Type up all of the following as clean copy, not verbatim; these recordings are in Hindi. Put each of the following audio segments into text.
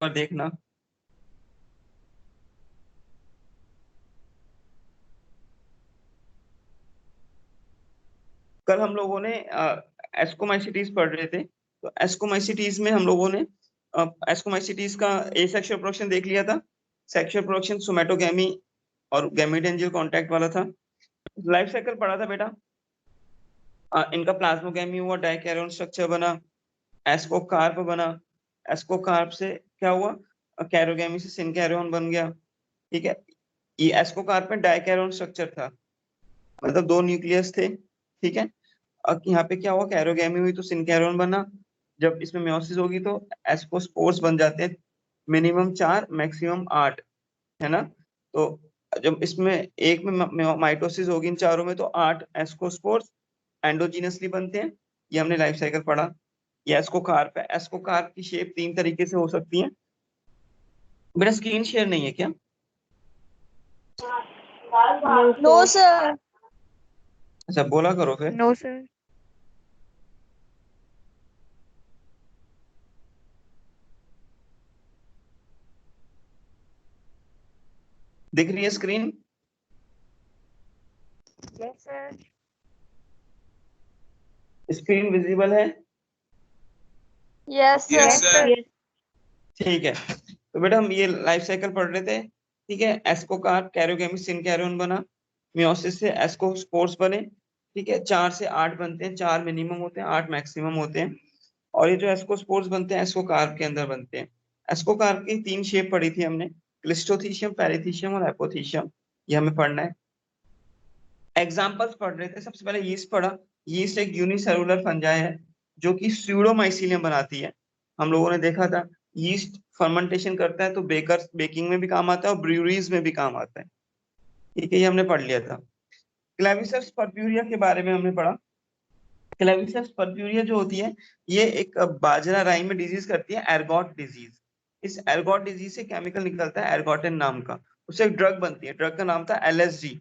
और देखना। कल हम लोगों ने एस्कोमाइसिटीज पढ़ रहे थे, तो एस्कोमाइसिटीज में हम लोगों ने एस्कोमाइसिटीज का ए सेक्शुअल प्रोडक्शन देख लिया था। सेक्शुअल प्रोडक्शन सोमेटोगैमी और गैमेटेंजियल कांटेक्ट वाला था। लाइफ साइकिल पढ़ा था बेटा। इनका प्लाज्मोगैमी हुआ, डाइकैरियोन स्ट्रक्चर बना, एस्कोकार्प बना, एस्कोकार्प से क्या हुआ, कैरोगैमी से सिनकैरियोन बन गया। ठीक है, ये एस्कोकार्प में डाइकैरियोन स्ट्रक्चर था, मतलब दो न्यूक्लियस थे। ठीक है, अब यहाँ पे क्या हुआ, कैरोगैमी हुई तो सिनकैरियोन बना। जब इसमें मेयोसिस होगी तो एस्कोस्पोर्स बन जाते हैं, मिनिमम 4 मैक्सिमम 8, है ना। तो जब इसमें एक में माइटोसिस होगी इन चारों में, तो 8 एस्कोस्पोर्स एंडोजीनसली बनते हैं। ये हमने लाइफ साइकिल पढ़ा। ये एस्कोकार्प है। एस्कोकार्प की शेप 3 तरीके से हो सकती है। मेरा स्क्रीन शेयर नहीं है क्या? No sir. अच्छा, बोला करो फिर। No sir. दिख रही है screen? Yes sir. Screen visible है? Yes sir. ठीक है, तो बेटा हम ये लाइफ साइकिल पढ़ रहे थे। ठीक है, एस्कोकार्प कैरियोगेमी सिनकैरियोन बना, मियोसिस से एस्कोस्पोर्स बने। ठीक है, 4 से 8 बनते हैं, 4 मिनिमम होते हैं, 8 मैक्सिमम होते हैं। और ये जो एस्कोस्पोर्स बनते हैं एस्कोकार्प के अंदर बनते हैं। एस्कोकार्प की 3 शेप पढ़ी थी हमने, क्लिस्टोथीशियम, पेरिथीशियम और एपोथीशियम। ये हमें पढ़ना है। एग्जाम्पल्स पढ़ रहे थे। सबसे पहले यीस्ट पढ़ा। यीस्ट एक यूनिसेलुलर फंजाई है जो कि स्यूडोमाइसीलियम बनाती है। हम लोगों ने देखा था यीस्ट फर्मेंटेशन करता है तो बेकिंग में भी काम आता है और ब्रूअरीज में भी काम आता है। ठीक है, ये हमने पढ़ लिया था। क्लेविसेप्स पर्प्यूरिया के बारे में हमने पढ़ा। क्लेविसेप्स पर्प्यूरिया जो होती है, ये एक बाजरा राई में डिजीज करती है, एर्गॉट डिजीज। इस एर्गॉट डिजीज से केमिकल निकलता है एर्गोटिन नाम का, उससे एक ड्रग बनती है। ड्रग का नाम था एलएसडी,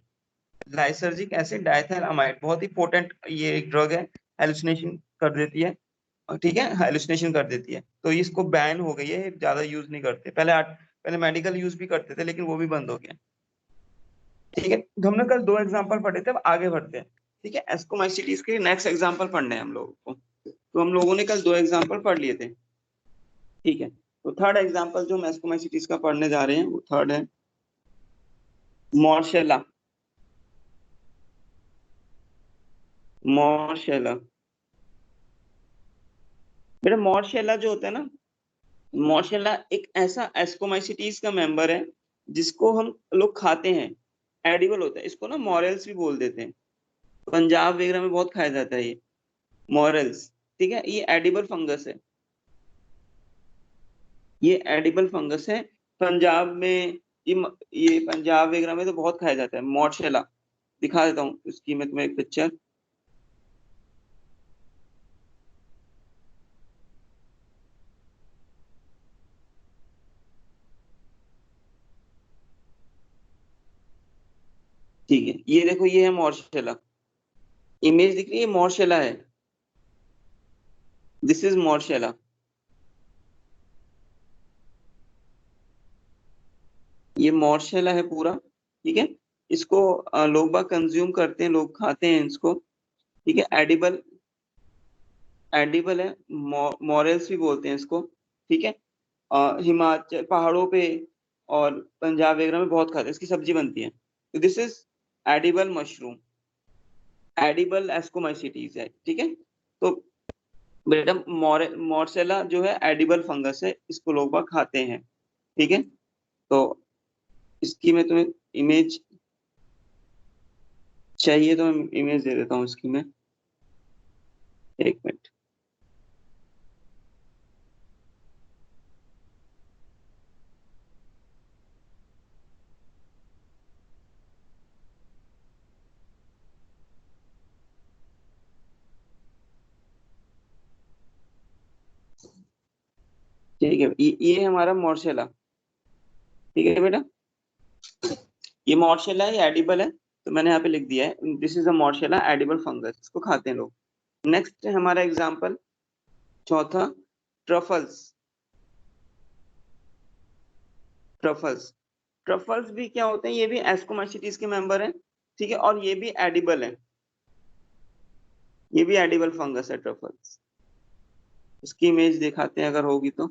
लाइसर्जिक एसिड डाइथैलामाइड। बहुत ही पोटेंट ये एक ड्रग है, हेलुसिनेशन कर देती है। और ठीक है, हेलुसिनेशन कर देती है, तो इसको बैन हो गई है, ज्यादा यूज नहीं करते। पहले मेडिकल यूज भी करते थे लेकिन वो भी बंद हो गया। ठीक है, तो हमने कल 2 एग्जांपल पढ़े थे, अब आगे बढ़ते हैं। ठीक है, एस्कोमाइसिटीज के नेक्स्ट एग्जांपल पढ़ने हैं हम लोगों को। तो हम लोगों ने कल 2 एग्जांपल पढ़ लिए थे। ठीक है, तो थर्ड एग्जांपल जो हम एस्कोमाइसिटीज का पढ़ने जा रहे हैं वो थर्ड है मॉर्शेला। मॉर्शेला, बेटा मॉर्शेला जो होता है ना, मॉर्शेला एक ऐसा एस्कोमाइसिटीज का मेंबर है जिसको हम लोग खाते हैं, एडिबल होता है। इसको ना मॉरेल्स भी बोल देते हैं, पंजाब वगैरह में बहुत खाया जाता है ये मॉरेल्स। ठीक है, ये एडिबल फंगस है। ये एडिबल फंगस है। पंजाब में ये पंजाब वगैरह में तो बहुत खाया जाता है मॉर्शेला। दिखा देता हूँ इसकी मैं तुम्हें एक पिक्चर। ठीक है, ये देखो, ये है मॉर्शेला। इमेज दिख रही है, मॉर्शेला है। This is Morchella. ये मॉर्शेला है पूरा। ठीक है, इसको लोग बाग कंज्यूम करते हैं, लोग खाते हैं इसको। ठीक है, एडिबल, एडिबल है। मॉरेल्स भी बोलते हैं इसको। ठीक है, हिमाचल पहाड़ों पे और पंजाब वगैरह में बहुत खाते हैं, इसकी सब्जी बनती है। तो this is edible mushroom, edible ascomycetes है। ठीक है, तो बेटा मॉर्सेला जो है एडिबल फंगस है, इसको लोग बाग खाते हैं। ठीक है, तो इसकी मैं तुम्हें इमेज चाहिए तो मैं इमेज दे देता हूँ इसकी मैं, एक मिनट। ठीक है, ये हमारा मॉर्सेला। ठीक है बेटा, ये मॉर्शेला है, एडिबल है। तो मैंने यहाँ पे लिख दिया है this is a Morchella edible fungus, इसको खाते हैं लोग। नेक्स्ट है हमारा एग्जाम्पल चौथा, ट्रफल्स। ट्रफल्स। ट्रफल्स भी क्या होते हैं, ये भी एस्कोमाइसीटीज के मेंबर हैं, ठीक है, और ये भी एडिबल है, ये भी एडिबल फंगस है ट्रफल्स। इसकी इमेज दिखाते हैं अगर होगी तो।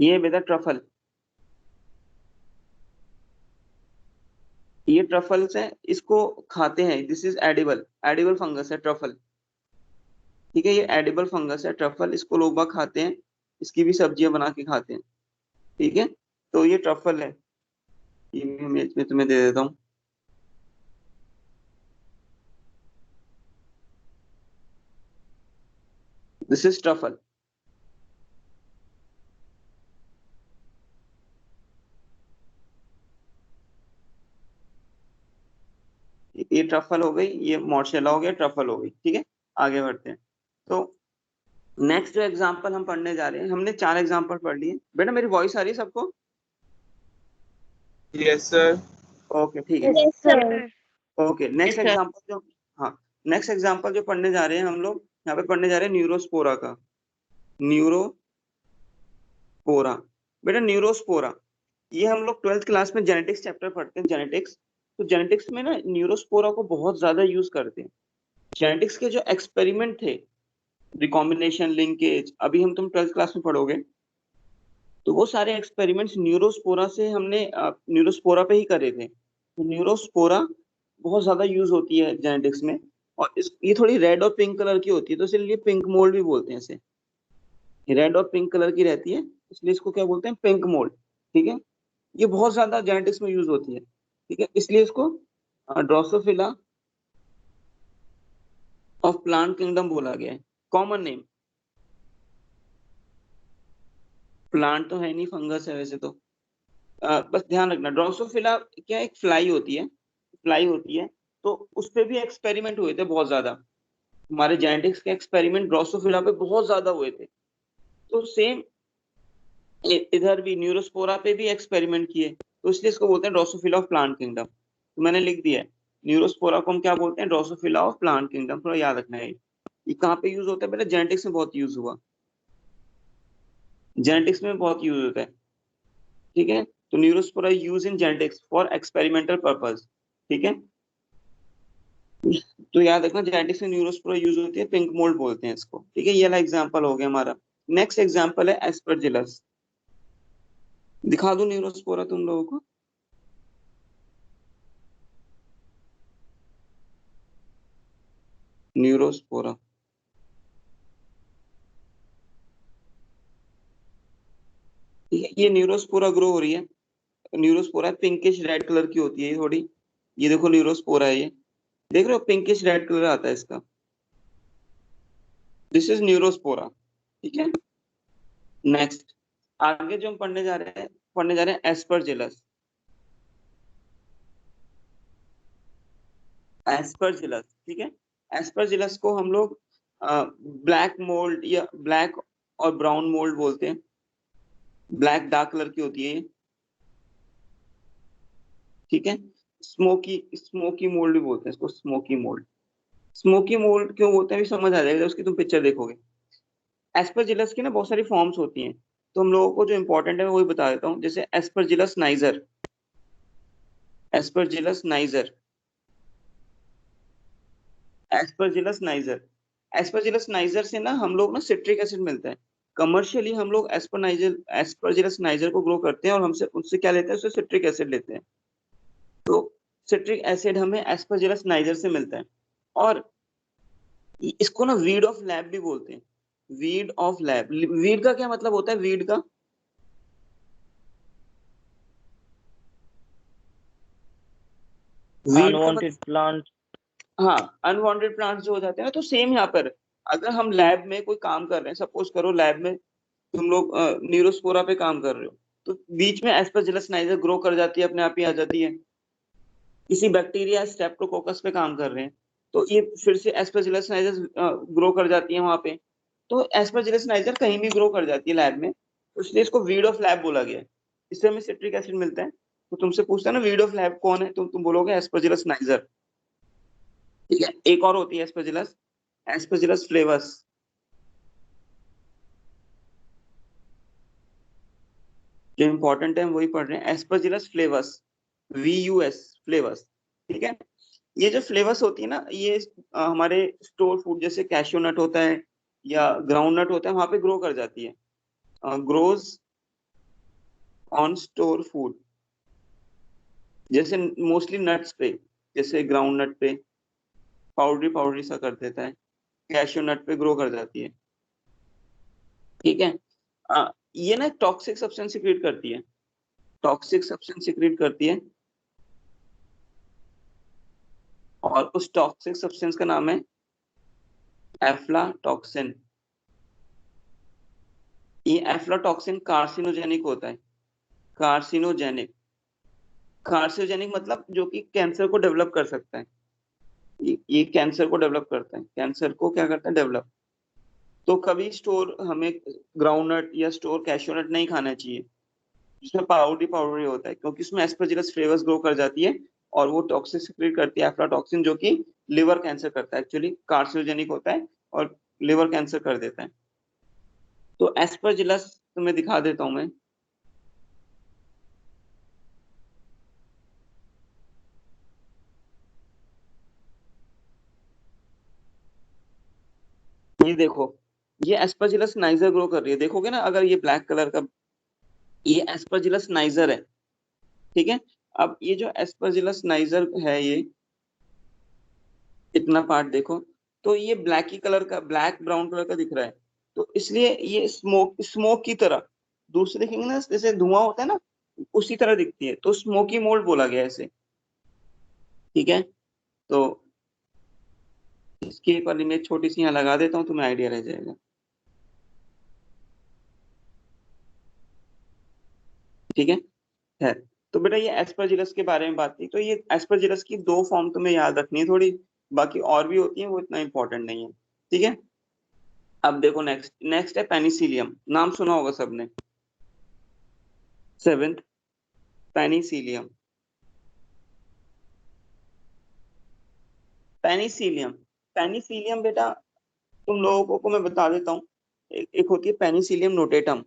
ये बेटा ट्रफल, ये ट्रफल्स है, इसको खाते हैं, this is edible, edible fungus है ट्रफल, ठीक है, ये एडिबल फंगस है ट्रफल, इसको लोग बाग खाते हैं, इसकी भी सब्जियां बना के खाते हैं, ठीक है। तो ये ट्रफल है, ये इमेज में तुम्हें दे देता हूँ। This is truffle. ये ट्रफल हो गई, ये मोर्शेला हो गया, ट्रफल हो गई, ठीक है। आगे बढ़ते हैं। तो नेक्स्ट जो एग्जांपल हम पढ़ने जा रहे हैं, हमने 4 एग्जांपल पढ़ लिए। बेटा मेरी वॉइस आ रही है सबको? Yes sir. ओके ठीक है। Yes, sir. Okay next example जो, हाँ, नेक्स्ट एग्जांपल जो पढ़ने जा रहे हैं हम लोग, यहाँ पे पढ़ने जा रहे हैं न्यूरोस्पोरा का। न्यूरोस्पोरा, बेटा न्यूरोस्पोरा, ये हम लोग 12th क्लास में जेनेटिक्स चैप्टर पढ़ते हैं, जेनेटिक्स। तो जेनेटिक्स में ना न्यूरोस्पोरा को बहुत ज्यादा यूज करते हैं। जेनेटिक्स के जो एक्सपेरिमेंट थे, रिकॉम्बिनेशन, लिंकेज, अभी हम तुम 12th क्लास में पढ़ोगे, तो वो सारे एक्सपेरिमेंट्स न्यूरोस्पोरा से हमने न्यूरोस्पोरा पे ही करे थे। तो न्यूरोस्पोरा बहुत ज्यादा यूज होती है जेनेटिक्स में, और ये थोड़ी रेड और पिंक कलर की होती है, तो इसलिए पिंक मोल्ड भी बोलते हैं इसे। रेड और पिंक कलर की रहती है, इसलिए इसको क्या बोलते हैं, पिंक मोल्ड, ठीक है। ये बहुत ज्यादा जेनेटिक्स में यूज होती है, ठीक है, इसलिए इसको ड्रोसोफिला ऑफ प्लांट किंगडम बोला गया है, कॉमन नेम। प्लांट तो है नहीं, फंगस है वैसे तो। बस ध्यान रखना, ड्रोसोफिला क्या, एक फ्लाई होती है, फ्लाई होती है, तो उस पे भी एक्सपेरिमेंट हुए थे बहुत ज्यादा। हमारे जेनेटिक्स के एक्सपेरिमेंट ड्रोसोफिला पे बहुत ज्यादा हुए थे। तो सेम इधर भी न्यूरोस्पोरा पे भी एक्सपेरिमेंट किए, तो इसलिए इसको बोलते हैं ड्रोसोफिला ऑफ प्लांट किंगडम। तो मैंने लिख दिया है, न्यूरोस्पोरा को हम क्या बोलते हैं, ड्रोसोफिला ऑफ प्लांट किंगडम, थोड़ा याद रखना है। ये कहाँ पे यूज होता है, पहले जेनेटिक्स में बहुत यूज हुआ, जेनेटिक्स में बहुत यूज होता है, ठीक है। तो Neurospora use in genetics for experimental purpose, ठीक है। तो याद रखना, जेनेटिक्स में न्यूरोस्पोरा यूज होती है, पिंक मोल्ड बोलते हैं इसको, ठीक है। ये वाला एग्जांपल हो गया हमारा। नेक्स्ट एग्जांपल है एस्परजिलस। दिखा दूं न्यूरोस्पोरा तुम लोगों को? न्यूरोस्पोरा, ठीक है, ये न्यूरोस्पोरा ग्रो हो रही है। न्यूरोस्पोरा पिंकिश रेड कलर की होती है ये थोड़ी, ये देखो न्यूरोस्पोरा है ये, देख रहे हो पिंकिश रेड कलर आता है इसका, दिस इज न्यूरोस्पोरा, ठीक है। नेक्स्ट आगे जो हम पढ़ने जा रहे हैं एस्परजिलस। एस्परजिलस, ठीक है। एस्परजिलस को हम लोग ब्लैक मोल्ड या ब्लैक और ब्राउन मोल्ड बोलते हैं। ब्लैक डार्क कलर की होती है ये, ठीक है। स्मोकी स्मोकी मोल्ड भी बोलते हैं इसको, स्मोकी मोल्ड। स्मोकी मोल्ड क्यों बोलते हैं अभी समझ आ जाएगा, उसकी तुम पिक्चर देखोगे। एस्परजिलस की ना बहुत सारी फॉर्म्स होती हैं, तो हम लोगों को जो इंपॉर्टेंट है मैं वही बता देता हूँ। जैसे Aspergillus niger, Aspergillus niger, Aspergillus niger, Aspergillus niger से ना हम लोग ना सिट्रिक एसिड मिलता है। कमर्शियली हम लोग एस्परजिलस नाइजर को ग्रो करते हैं, और हमसे उससे क्या लेते हैं, उससे सिट्रिक एसिड लेते हैं। तो सिट्रिक एसिड हमें एस्परजिलस नाइजर से मिलता है। और इसको ना वीड ऑफ लैब भी बोलते हैं, वीड ऑफ लैब। वीड का क्या मतलब होता है, वीड का, वीड का अनवांटेड प्लांट। हाँ, अनवांटेड प्लांट्स जो हो जाते हैं ना, तो सेम यहाँ पर अगर हम लैब में कोई काम कर रहे हैं, सपोज करो लैब में तुम लोग न्यूरोस्पोरा पे काम कर रहे हो, तो बीच में एस्परजिलस नाइजर ग्रो कर जाती है, अपने आप ही आ जाती है। किसी बैक्टीरिया स्ट्रेप्टोकोकस पे काम कर रहे हैं, तो ये फिर से एस्परजिलस नाइजर ग्रो कर जाती है वहां पे। तो एस्परजिलस नाइजर कहीं भी ग्रो कर जाती है लैब में, तो इसलिए इसको वीड ऑफ लैब बोला गया है। इससे हमें सिट्रिक एसिड मिलता है। तो तुमसे पूछता है ना वीड ऑफ लैब कौन है, तो तुम बोलोगे एस्परजिलस नाइजर। ठीक है, एक और होती है एस्परजिलस, एस्परजिलस फ्लेवस। जो इंपॉर्टेंट है हम वही पढ़ रहे हैं, एस्परजिलस फ्लेवस, VUS फ्लेवस। ठीक है, ये जो फ्लेवस होती है ना, ये हमारे स्टोर फूड जैसे कैश्यू नट होता है या ग्राउंड नट होता है, वहां पे ग्रो कर जाती है, ग्रोज ऑन स्टोर फूड। जैसे मोस्टली नट्स पे, जैसे ग्राउंड नट पे पाउडरी पाउडरी सा कर देता है, कैश्यू नट पे ग्रो कर जाती है। ठीक है, ये ना टॉक्सिक सब्सटेंस सिक्रीट करती है, टॉक्सिक सब्सटेंस सिक्रीट करती है, और उस टॉक्सिक सब्सटेंस का नाम है एफ्लाटॉक्सिन। ये एफ्लाटॉक्सिन कार्सिनोजेनिक होता है, कार्सिनोजेनिक। कार्सिनोजेनिक मतलब जो कि कैंसर को डेवलप कर सकता है, ये कैंसर को डेवलप करता है, कैंसर को क्या करता है, डेवलप। तो कभी स्टोर हमें ग्राउंडनट या स्टोर कैश्यूनट नहीं खाना चाहिए, जिसमें पाउडरी पाउडरी होता है, क्योंकि उसमें एस्परजिलस फ्लेवर्स ग्रो कर जाती है और वो टॉक्सिक सिक्रीट करती है एफ्लाटॉक्सिन, जो कि लिवर कैंसर करता है, एक्चुअली कार्सिनोजेनिक होता है और लिवर कैंसर कर देता है। तो एस्परजिलस तुम्हें दिखा देता हूं मैं। ये देखो, ये एस्परजिलस नाइजर ग्रो कर रही है, देखोगे ना अगर ये ब्लैक कलर का, ये एस्परजिलस नाइजर है। ठीक है, अब ये जो एस्परजिलस नाइजर है, ये इतना पार्ट देखो, तो ये ब्लैक ही कलर का, ब्लैक ब्राउन कलर का दिख रहा है। तो इसलिए ये स्मोक स्मोक की तरह, दूसरे देखेंगे ना जैसे धुआं होता है ना, उसी तरह दिखती है, तो स्मोकी मोल्ड बोला गया है इसे। ठीक है, तो इसकी एक वाली मैं छोटी सी यहाँ लगा देता हूँ, तुम्हें आइडिया रह जाएगा। ठीक है, तो बेटा ये एस्परजिलस के बारे में बात थी, तो ये एस्परजिलस की दो फॉर्म तुम्हें याद रखनी है थोड़ी, बाकी और भी होती है, वो इतना इंपॉर्टेंट नहीं है। ठीक है, अब देखो नेक्स्ट नेक्स्ट है पेनिसिलियम, नाम सुना होगा सबने, सेवेंथ पेनिसिलियम। पेनिसिलियम, पेनिसिलियम बेटा तुम लोगों को मैं बता देता हूँ, एक होती है पेनिसिलियम नोटेटम।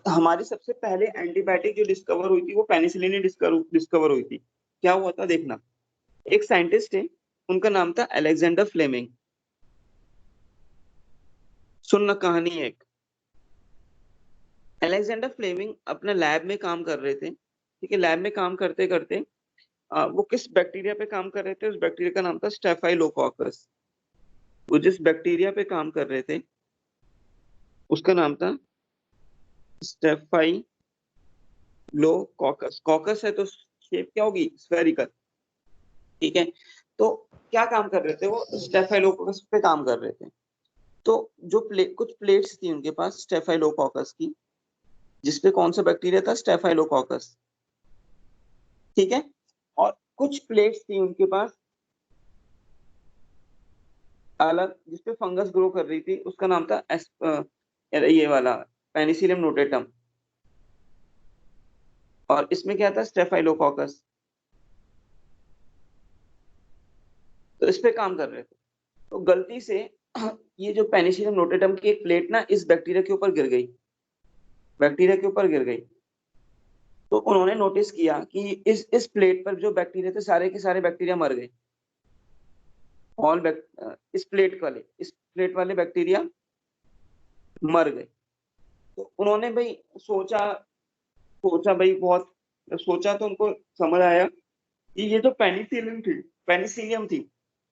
हमारी सबसे पहले एंटीबायोटिक जो डिस्कवर हुई थी वो पेनिसिलिन ही डिस्कवर हुई थी। क्या हुआ था देखना, एक साइंटिस्ट है, उनका नाम था अलेक्जेंडर फ्लेमिंग। सुनना कहानी है एक। अलेक्जेंडर फ्लेमिंग अपने लैब में काम कर रहे थे। ठीक है, लैब में काम करते करते वो किस बैक्टीरिया पे काम कर रहे थे, उस बैक्टीरिया का नाम था स्टेफाइलोकोकस। वो जिस बैक्टीरिया पे काम कर रहे थे उसका नाम था स्टेफाइलोकोकस। कॉकस है तो शेप क्या होगी, स्फेरिकल। ठीक है, तो क्या काम कर रहे थे वो, स्टेफाइलोकोकस पे काम कर रहे थे। तो जो कुछ प्लेट्स थी उनके पास स्टेफाइलोकोकस की, जिसपे कौन सा बैक्टीरिया था, स्टेफाइलोकोकस। ठीक है, और कुछ प्लेट्स थी उनके पास अलग, जिसपे फंगस ग्रो कर रही थी, उसका नाम था ये वाला पेनिसिलियम नोटेटम, और इसमें क्या था, स्टेफाइलोकोकस। तो इस पे काम कर रहे थे, तो गलती से ये जो पेनिसिलियम नोटेटम की एक प्लेट ना इस बैक्टीरिया के ऊपर गिर गई, बैक्टीरिया के ऊपर गिर गई। तो उन्होंने नोटिस किया कि इस प्लेट पर जो बैक्टीरिया थे सारे के सारे बैक्टीरिया मर गए, इस प्लेट वाले बैक्टीरिया मर गए। तो उन्होंने भाई सोचा, सोचा भाई बहुत सोचा, तो उनको समझ आया कि ये जो पेनिसिलियम थी,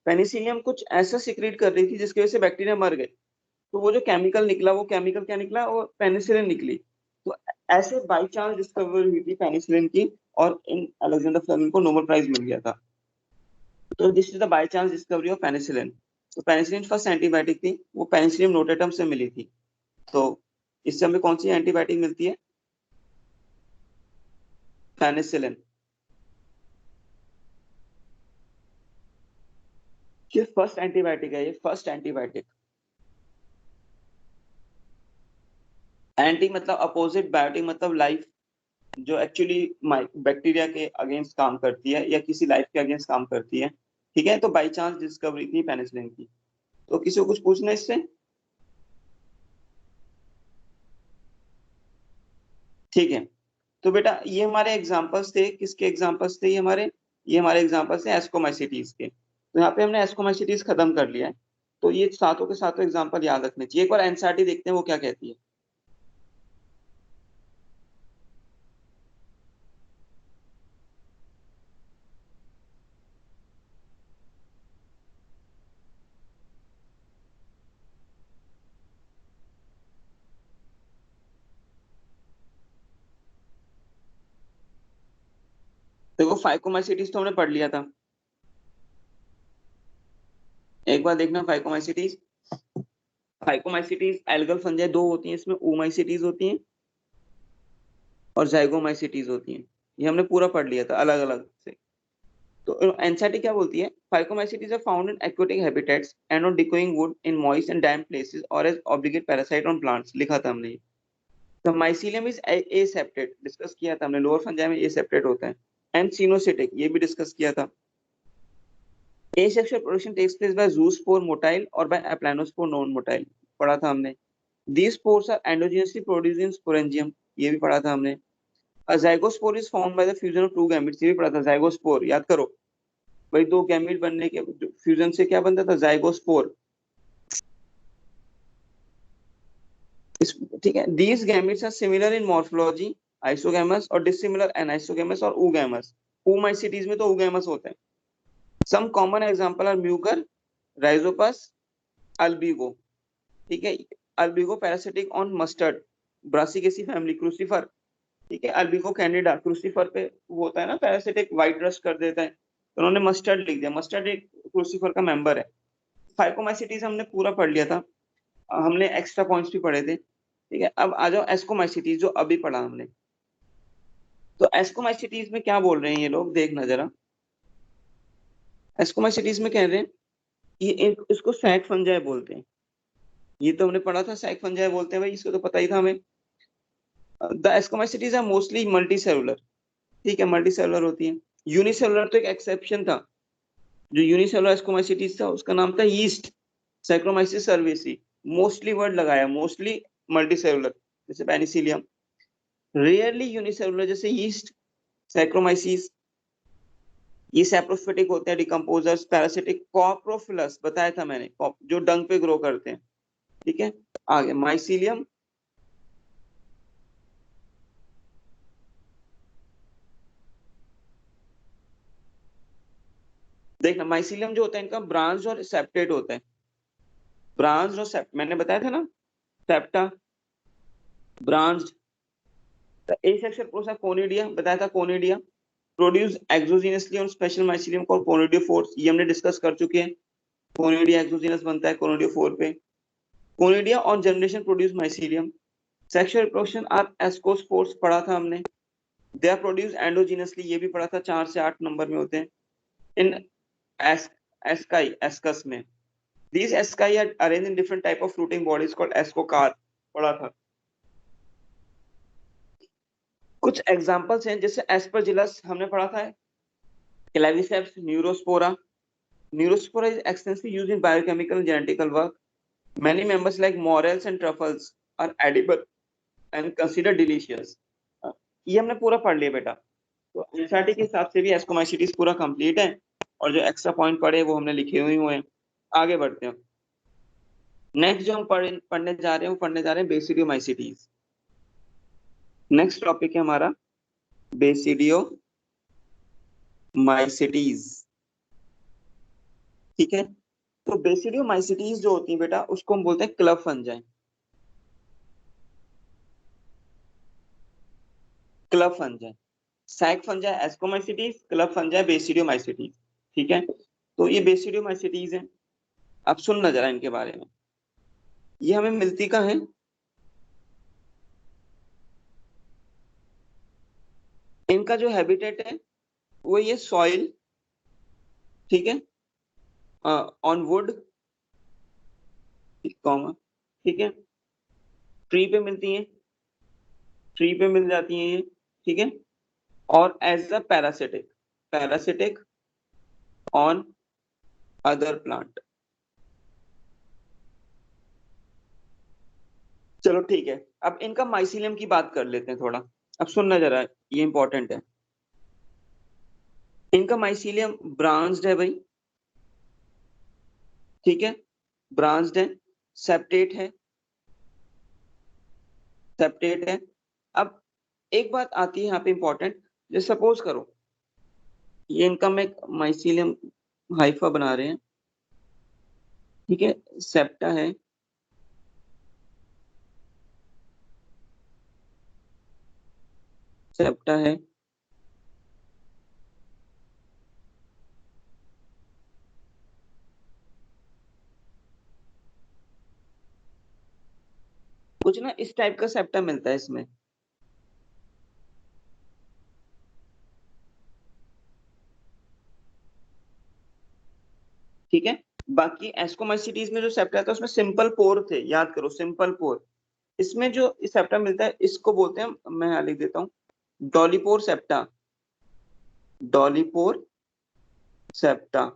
पेनिसिलियम कुछ ऐसा सिक्रीट कर रही थी जिसकी वजह से बैक्टीरिया मर गए। तो वो जो केमिकल निकला, वो केमिकल क्या निकला, वो पेनिसिलिन निकली। तो ऐसे बाई चांस डिस्कवर हुई थी पेनिसिलिन की, और इन अलेक्जेंडर फ्लेमिंग को नोबेल प्राइज मिल गया था। तो this is the by chance discovery of penicillin. तो पेनिसिलिन फर्स्ट एंटीबायोटिक थी, वो पेनिसिलियम नोटेटम से मिली थी। तो इससे हमें कौन सी एंटीबायोटिक मिलती है, पेनिसिलिन। ये फर्स्ट एंटीबायोटिक है, ये फर्स्ट एंटीबायोटिक। एंटी मतलब अपोजिट, बायोटिक मतलब लाइफ, जो एक्चुअली बैक्टीरिया के अगेंस्ट काम करती है या किसी लाइफ के अगेंस्ट काम करती है। ठीक है, तो बाई चांस डिस्कवरी थी पेनिसिलिन की। तो किसी को कुछ पूछना है इससे? ठीक है, तो बेटा ये हमारे एग्जांपल्स थे, किसके एग्जांपल्स थे ये हमारे एग्जांपल्स थे एस्कोमाइसिटीज के। तो यहाँ पे हमने एस्कोमाइसिटीज खत्म कर लिया है। तो ये सातों के सातों एग्जांपल याद रखने चाहिए। एक बार एनसीईआरटी देखते हैं वो क्या कहती है। देखो फाइकोमाइसिटीज तो हमने पढ़ लिया था, एक बार देखना फाइकोमाइसिटीज। फाइकोमाइसिटीज एल्गल फंजाई दो होती हैं, इसमें ओमाइसिटीज होती हैं और जाइगोमाइसिटीज होती हैं। ये हमने पूरा पढ़ लिया था अलग अलग से। तो एनसीईआरटी क्या बोलती है? Phycomycetes are found in aquatic habitats and on decaying wood in moist and damp places और as obligate parasite on plants, लिखा था हमने। The mycelium is aseptate, discuss किया था हमने, लोअर फंजाई में एसेप्टेड होता है। एंड सिनोसिटिक, ये भी डिस्कस किया था। Asexual production takes place by zoospore motile or by aplanospore non-motile, पढ़ा था हमने। These spores are endogenously produced in sporangium, ये भी पढ़ा था हमने। A zygospore is formed by the fusion of two gametes, ये भी पढ़ा था। zygospore याद करो भाई, दो गैमीट बनने के फ्यूजन से क्या बनता था? जाइगोस्पोर। ठीक है, these gametes are similar in morphology, isogamous और dissimilar anisogamous और oogamous। oomaicities में तो oogamous होते हैं। Some common example are mucor, rhizopus, albigo। ठीक है, Albugo parasitic on mustard, Brassicaceae family, crucifer. ठीक है, अल्बिगो कैंडिडा क्रूसीफर पे वो होता है ना पैरासिटिक, वाइट रस्ट कर देता है, तो उन्होंने मस्टर्ड लिख दिया। मस्टर्ड एक क्रूसीफर का मेंबर है। फाइकोमाइसिटीज हमने पूरा पढ़ लिया था, हमने एक्स्ट्रा पॉइंट्स भी पढ़े थे। ठीक है, अब आ जाओ एस्कोमाइसिटीज जो अभी पढ़ा हमने। तो एस्कोमाइसिटीज में क्या बोल रहे हैं ये लोग, देखना जरा। एस्कोमाइसिटीज में कह रहे हैं इसको सैक फंजाई बोलते हैं। ये तो हमने पढ़ा था, सैक फंजाई बोलते हैं भाई, इसको तो पता ही था हमें। The ascomycetes are mostly multi cellular. ठीक है, मल्टी सेलुलर होती है। यूनिसेलुलर तो एक एक्सेप्शन था, जो यूनिसेलुलर एस्कोमाइसिटीज था उसका नाम था यीस्ट सैक्रोमाइसिस सर्वेसी। मोस्टली वर्ड लगाया, मोस्टली मल्टी सेलुलर जैसे पेनिसिलियम, रेयरली यूनिसेलुलर जैसे यीस्ट सैक्रोमाइसिस। ये सैप्रोफिटिक होते हैं, डिकम्पोजर्स, पैरासिटिक, कॉप्रोफिलस बताया था मैंने, जो डंग पे ग्रो करते हैं। ठीक है, आगे माइसीलियम, देखना माइसीलियम जो होता है इनका ब्रांच और सेप्टेट होता है। ब्रांच और सेप्ट मैंने बताया था ना, septa branch. Asexual process conidia बताया था, conidia produce exogenously on special mycelium called conidiophores, ये हमने डिस्कस कर चुके हैं। कोनिडिया एक्सोजिनस बनता है कोनिडियोफोर पे। Conidia on generation produce mycelium. Sexual reproduction are ascospores पढ़ा था हमने। दे आर प्रोड्यूस एंडोजिनसली, ये भी पढ़ा था, 4 से 8 नंबर में होते हैं। इन एस्काई एस्कस में, these asci are arranged in different type of fruiting bodies called ascocarp, पढ़ा था। कुछ एग्जांपल्स हैं जैसे एस्परजिलस हमने पढ़ा था, Claviceps, Neurospora. Neurospora is extensively used in biochemical and genetical work. Many members like morels and truffles are edible and considered delicious। ये हमने पूरा पढ़ लिया बेटा। तो एनसीईआरटी के हिसाब से भी एस्कोमाइसिटीज पूरा कंप्लीट है, और जो एक्स्ट्रा पॉइंट पढ़े वो हमने लिखे हुए हैं। आगे बढ़ते हैं। नेक्स्ट जो हम पढ़ने जा रहे हैं, वो पढ़ने जा रहे हैं बेसिडियोमाइसिटीज। नेक्स्ट टॉपिक है हमारा बेसिडियोमाइसिटीज। ठीक है, तो बेसिडियोमाइसिटीज जो होती है बेटा उसको हम बोलते हैं club fungi. Club fungi, sac fungi ascomycetes, club fungi basidiomycetes. ठीक है, तो ये बेसिडियोमाइसिटीज है। अब सुनना जरा इनके बारे में। ये हमें मिलती कहाँ है? इनका जो हैबिटेट है वो ये सॉइल, ठीक है, ऑन वुड, कॉमा, ठीक है, ट्री पे मिलती हैं, ट्री पे मिल जाती हैं ये, ठीक है, और as a parasitic, parasitic on other plant. चलो ठीक है, अब इनका माइसीलियम की बात कर लेते हैं थोड़ा। अब सुनना जरा, ये इंपॉर्टेंट है। इनका माइसीलियम ब्रांच्ड है भाई, ठीक है, ब्रांच्ड है, सेप्टेट है, सेप्टेट है। अब एक बात आती है यहाँ पे इंपॉर्टेंट, जो सपोज करो ये इनका हम एक माइसीलियम हाइफा बना रहे हैं, ठीक है, सेप्टा है, सेप्टा है, कुछ ना इस टाइप का सेप्टा मिलता है इसमें, ठीक है। बाकी एस्कोमाइसिटीज में जो सेप्टा था उसमें सिंपल पोर थे, याद करो सिंपल पोर। इसमें जो सेप्टा मिलता है इसको बोलते हैं, मैं यहाँ लिख देता हूँ, डॉलीपोर सेप्टा, डॉलीपोर सेप्टा।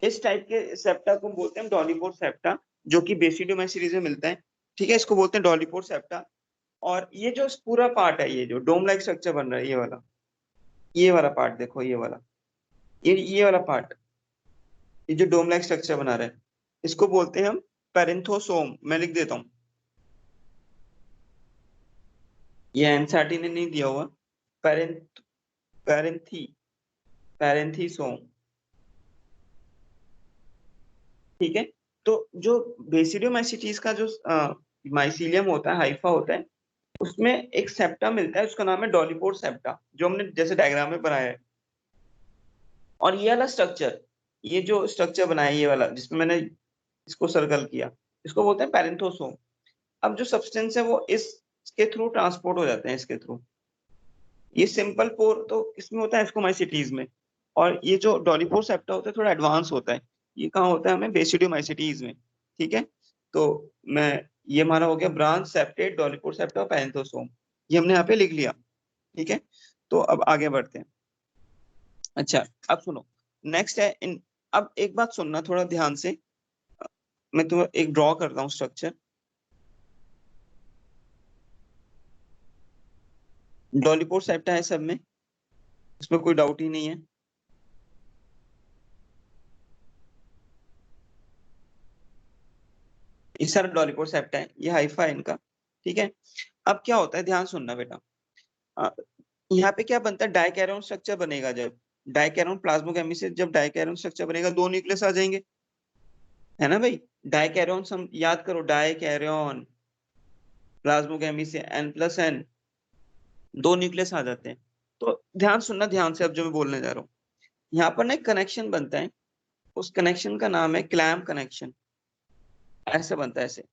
इस टाइप के सेप्टा को बोलते हैं डॉलीपोर सेप्टा, जो कि बेसिडियम सीरीज में मिलता है, ठीक है, इसको बोलते हैं डॉलीपोर सेप्टा। और ये जो पूरा पार्ट है, ये जो डोम लाइक स्ट्रक्चर बन रहा है, ये वाला पार्ट देखो, ये वाला, ये वाला पार्ट, ये जो डोम लाइक स्ट्रक्चर बना रहा है, इसको बोलते हैं हम पेरिंथोसोम। मैं लिख देता हूँ, ये एनसीईआरटी ने नहीं दिया हुआ, पेरेंथ पेरेंथी पेरेंथीसोम, ठीक है। तो जो बेसिडियोमाइसिटीज का जो माइसीलियम होता है, हाइफा होता है, उसमें एक सेप्टा मिलता है, उसका नाम है डॉलीपोर सेप्टा, जो हमने जैसे डायग्राम में बनाया है। और ये वाला स्ट्रक्चर, ये जो स्ट्रक्चर बनाया है, ये वाला जिसमें मैंने इसको सर्कल किया, इसको बोलते हैं पेरेंथोसोम। अब जो सब्सटेंस है वो इसके थ्रू ट्रांसपोर्ट हो जाते हैं, इसके थ्रू। ये सिंपल पोर तो इसमें होता है एस्कोमाइसिटीज में, और ये जो डॉलीपोर सेप्टा होता है थोड़ा एडवांस होता है, ये कहाँ होता है हमें बेसिडियोमाइसिटीज में, ठीक है। तो मैं, ये हमारा हो गया ब्रांच, सेप्टेट, डॉलीपोर सेप्टा और पैरेंथोसोम, ये हमने यहाँ पे लिख लिया, ठीक है। तो अब आगे बढ़ते हैं। अच्छा, अब सुनो, नेक्स्ट है इन, अब एक बात सुनना थोड़ा ध्यान से, मैं तुम्हें एक ड्रॉ करता हूँ स्ट्रक्चर। डॉलीपोर सेप्टा है सब में, इसमें कोई डाउट ही नहीं है। ये सारा डॉलीपोर सेप्टा है, ये हाइफा है इनका, ठीक है। अब क्या होता है, ध्यान सुनना बेटा, अ, यहाँ पे क्या बनता है, डाइकैरियन स्ट्रक्चर बनेगा। जब डाइकैरियन प्लाज्मोगेमी से जब डाइकैरियन स्ट्रक्चर बनेगा, दो न्यूक्लियस आ जाएंगे, है ना भाई। डाइकैरियन हम याद करो, डाइकैरियन प्लाज्मोगेमी से N+N, दो न्यूक्लियस आ जाते हैं। तो ध्यान सुनना ध्यान से, अब जो मैं बोलने जा रहा हूँ, यहाँ पर ना एक कनेक्शन बनता है, उस कनेक्शन का नाम है क्लैम्प कनेक्शन। ऐसे बनता है ऐसे,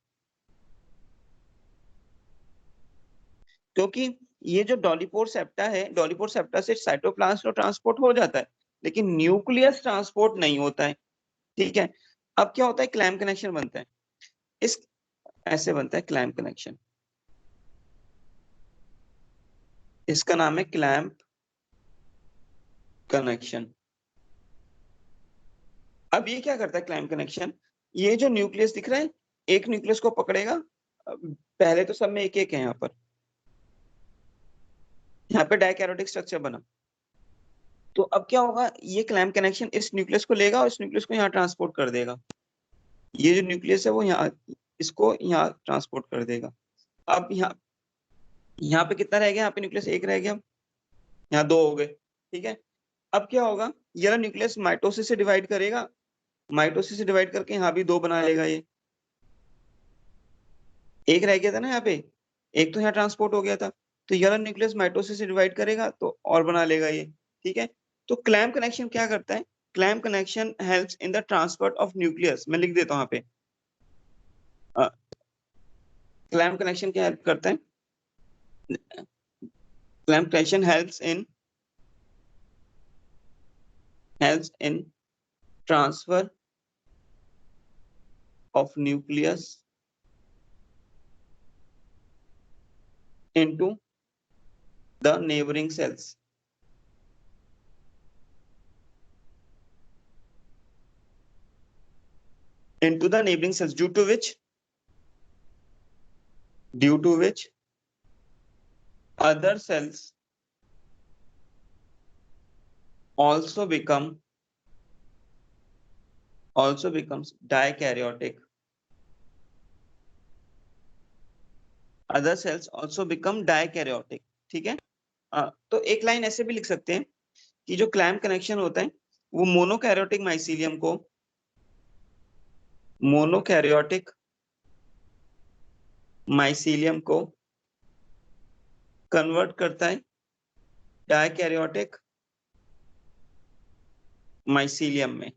क्योंकि ये जो डॉलीपोर सेप्टा है, डॉलीपोर सेप्टा से साइटोप्लाज्म तो ट्रांसपोर्ट हो जाता है, लेकिन न्यूक्लियस ट्रांसपोर्ट नहीं होता है, ठीक है। अब क्या होता है, क्लैम्प कनेक्शन बनता है, इस ऐसे बनता है क्लैम्प कनेक्शन, इसका नाम है क्लैम्प कनेक्शन। अब ये क्या करता है क्लैम्प कनेक्शन, ये जो न्यूक्लियस दिख रहा है, एक न्यूक्लियस को पकड़ेगा, पहले तो सब में एक एक है, यहाँ पे डाइकैरोटिक स्ट्रक्चर बना। तो अब क्या होगा, ये क्लैम्प कनेक्शन इस न्यूक्लियस को लेगा और इस न्यूक्लियस को यहाँ ट्रांसपोर्ट कर देगा। ये जो न्यूक्लियस है वो यहाँ, इसको यहाँ ट्रांसपोर्ट कर देगा। अब यहाँ पे कितना रह गया, यहाँ पे न्यूक्लियस एक रह गया, यहाँ दो हो गए, ठीक है। अब क्या होगा, ये वाला न्यूक्लियस माइटोसिस से डिवाइड करेगा, माइटोसिस से डिवाइड करके यहाँ भी दो बना लेगा, ये एक रह गया था ना यहाँ पे, एक तो यहाँ ट्रांसपोर्ट हो गया था, तो ये वाला न्यूक्लियस माइटोसिस से डिवाइड करेगा तो और बना लेगा ये, ठीक है। तो क्लैम्प कनेक्शन क्या करता है, clamp connection helps in the transport of nucleus. मैं लिख देता हूँ यहाँ पे, क्लैम्प कनेक्शन क्या हेल्प करता है, clamp tension helps in transfer of nucleus into the neighboring cells. Into the neighboring cells, due to which other cells also becomes dikaryotic. Other cells also become dikaryotic. ठीक है? तो एक लाइन ऐसे भी लिख सकते हैं कि जो क्लैम्प कनेक्शन होता है वो मोनोकैरियोटिक माइसीलियम को कन्वर्ट करता है डायकैरियोटिक माइसीलियम में।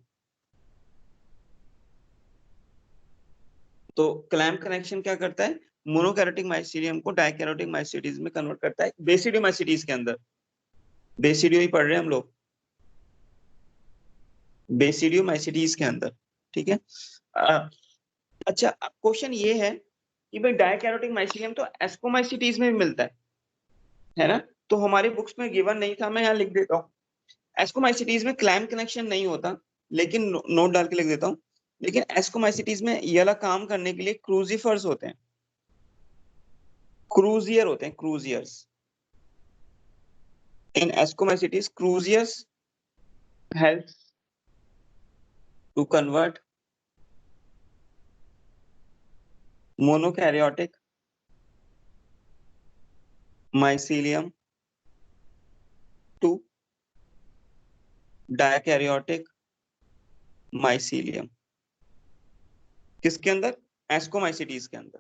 तो क्लैम्प कनेक्शन क्या करता है? मोनोकैरियोटिक माइसीलियम को डायकैरियोटिक माइसीटीज में कन्वर्ट करता है बेसिडियोमाइसीटीज के अंदर। बेसिडियो ही पढ़ रहे हैं हम लोग, बेसिडियोमाइसीटीज के अंदर। ठीक है? अच्छा, क्वेश्चन ये है कि भाई डायकैरियोटिक माइसीलियम तो एस्कोमाइसीटीज में भी मिलता है ना? तो हमारी बुक्स में गिवन नहीं था, मैं यहाँ लिख देता हूँ। एस्कोमाइसीटीज में क्लैम्प कनेक्शन नहीं होता, लेकिन नोट डाल के लिख देता हूँ। लेकिन एस्कोमाइसीटीज में ये वाला काम करने के लिए क्रूजिफर्स होते हैं, क्रूजियर होते हैं, croziers. In ascomycetes croziers help to convert monokaryotic mycelium to dikaryotic mycelium। किसके अंदर? एस्कोमाइसीटीज के अंदर।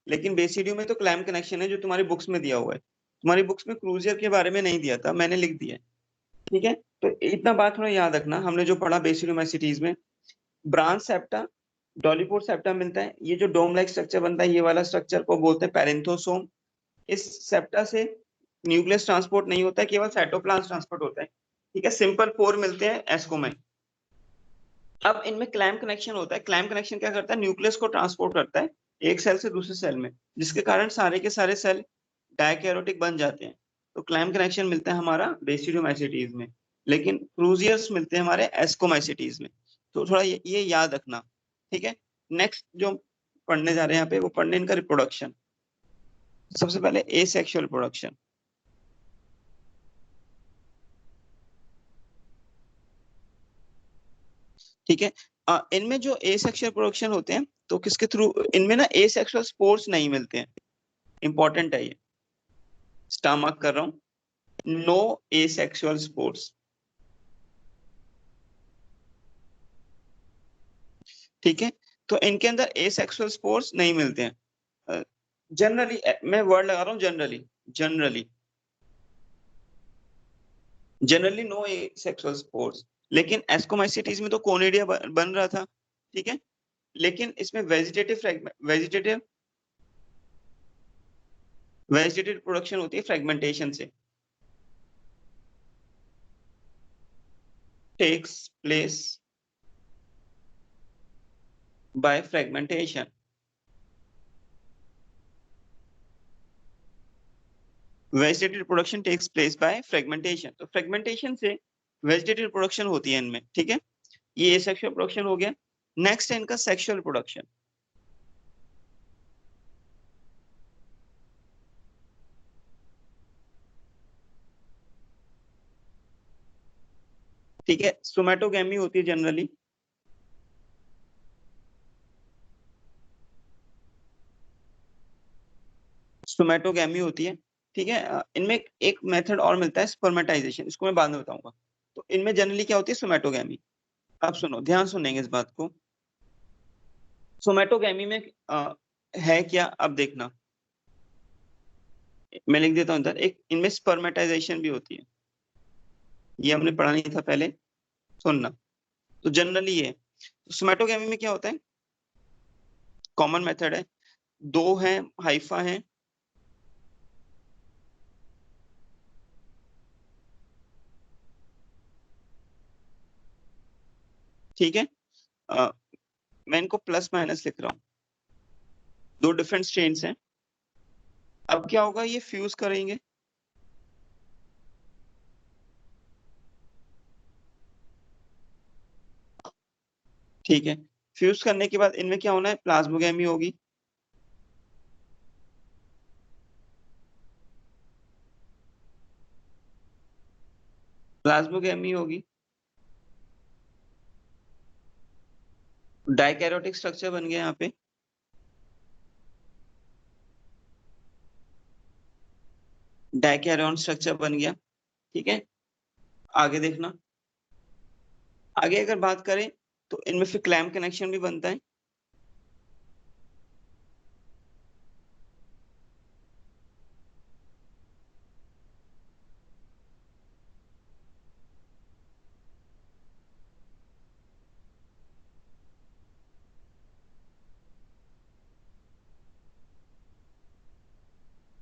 लेकिन बेसिडियो में तो क्लैम्प कनेक्शन है जो तुम्हारी बुक्स में दिया हुआ है। तुम्हारी बुक्स में क्रूजियर के बारे में नहीं दिया था, मैंने लिख दिया। ठीक है? तो इतना बात थोड़ा याद रखना, हमने जो पढ़ा बेसिडियोमाइसीटीज में ब्रांच सेप्टा, डॉलीपोर सेप्टा मिलता है। ये जो डोम लाइक स्ट्रक्चर बनता है, ये वाला स्ट्रक्चर को बोलते हैं पेरेंथोसोम। इस सेप्टा से न्यूक्लियस ट्रांसपोर्ट नहीं होता है, केवल साइटोप्लाज्म ट्रांसपोर्ट होता है। ठीक है? सिंपल पोर मिलते हैं एस्को में। अब इनमें क्लैम्प कनेक्शन होता है। क्लैम्प कनेक्शन क्या करता है? न्यूक्लियस को ट्रांसपोर्ट करता है एक सेल से दूसरे सेल में, जिसके कारण सारे के सारे सेल डायकैरियोटिक बन जाते हैं। तो क्लैम्प कनेक्शन मिलता है हमारा बेसिडियोमाइसीटीज में, लेकिन क्रूजियर्स मिलते हैं हमारे एस्कोमाइसीटीज में। तो थोड़ा ये याद रखना। ठीक है? नेक्स्ट जो पढ़ने जा रहे हैं यहाँ पे, वो पढ़ने इनका रिप्रोडक्शन। सबसे पहले एसेक्सुअल प्रोडक्शन। ठीक है? इनमें जो एसेक्सुअल प्रोडक्शन होते हैं, तो किसके थ्रू? इनमें ना एसेक्सुअल स्पोर्स नहीं मिलते हैं। इंपॉर्टेंट है ये, स्टार मार्क कर रहा हूं, नो एसेक्सुअल स्पोर्स। ठीक है? तो इनके अंदर एसेक्सुअल स्पोर्स नहीं मिलते हैं जनरली। मैं वर्ड लगा रहा हूं generally, generally no asexual spores. लेकिन एस्कोमाइसीटीज में तो कोनिडिया बन रहा था। ठीक है? लेकिन इसमें वेजिटेटिव प्रोडक्शन होती है फ्रेगमेंटेशन से, takes place by fragmentation. Vegetative production takes place by fragmentation. तो फ्रेगमेंटेशन से वेजिटेटिव प्रोडक्शन होती है इनमें। ठीक है? ये एसेक्सुअल प्रोडक्शन हो गया। नेक्स्ट है इनका सेक्सुअल प्रोडक्शन। ठीक है? सोमैटोगैमी होती है जनरली। सोमैटोगैमी होती है। ठीक है? इनमें एक मेथड और मिलता है, स्पर्मेटाइजेशन। इसको मैं बाद में बताऊंगा। तो इनमें जनरली क्या होती है? सोमैटोगैमी। अब सुनो, ध्यान सुनेंगे इस बात को। सोमैटोगैमी में है क्या? अब देखना, मैं लिख देता हूं इधर। एक इनमें स्पर्मेटाइजेशन भी होती है, ये हमने पढ़ा नहीं था पहले, सुनना। तो जनरली ये सोमैटोगैमी में क्या होता है? कॉमन मेथड है, दो हैं हाइफा हैं, ठीक है। मैं इनको प्लस माइनस लिख रहा हूँ, दो डिफरेंट स्ट्रेन्स हैं। अब क्या होगा, ये फ्यूज करेंगे, ठीक है। फ्यूज करने के बाद इनमें क्या होना है, प्लाज्मोगेमी होगी। प्लाज्मोगेमी होगी, डाइकैरियोटिक स्ट्रक्चर बन गया यहाँ पे। डाइकैरियन स्ट्रक्चर बन गया, ठीक है। आगे देखना, आगे अगर बात करें तो इनमें फिर क्लैम्प कनेक्शन भी बनता है।